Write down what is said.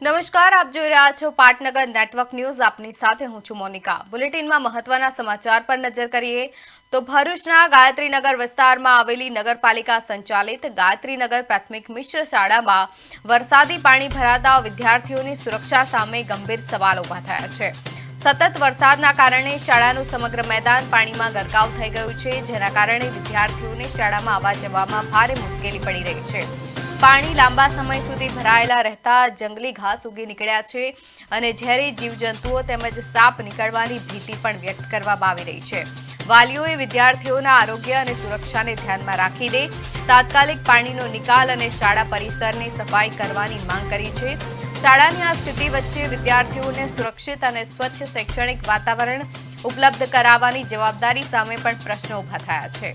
નમસ્કાર, આપ જોઈ રહ્યા છો પાટનગર નેટવર્ક ન્યૂઝ. આપની સાથે હું છું મોનિકા. બુલેટિનમાં મહત્વના સમાચાર પર નજર કરીએ તો ભરૂચના ગાયત્રીનગર વિસ્તારમાં આવેલી નગરપાલિકા સંચાલિત ગાયત્રીનગર પ્રાથમિક મિશ્ર શાળામાં વરસાદી પાણી ભરાતા વિદ્યાર્થીઓની સુરક્ષા સામે ગંભીર સવાલ ઉભા થયા છે. સતત વરસાદના કારણે શાળાનું સમગ્ર મેદાન પાણીમાં ગરકાવ થઈ ગયું છે, જેના કારણે વિદ્યાર્થીઓને શાળામાં આવવા જવામાં ભારે મુશ્કેલી પડી રહી છે. પાણી લાંબા સમય સુધી ભરાયેલા રહેતા જંગલી ઘાસ ઉગી નીકળ્યા છે અને ઝેરી જીવજંતુઓ તેમજ સાપ નીકળવાની ભીતિ પણ વ્યક્ત કરવામાં આવી રહી છે. વાલીઓએ વિદ્યાર્થીઓના આરોગ્ય અને સુરક્ષાને ધ્યાનમાં રાખીને તાત્કાલિક પાણીનો નિકાલ અને શાળા પરિસરની સફાઈ કરવાની માંગ કરી છે. શાળાની આ સ્થિતિ વચ્ચે વિદ્યાર્થીઓને સુરક્ષિત અને સ્વચ્છ શૈક્ષણિક વાતાવરણ ઉપલબ્ધ કરાવવાની જવાબદારી સામે પણ પ્રશ્નો ઉભા થયા છે.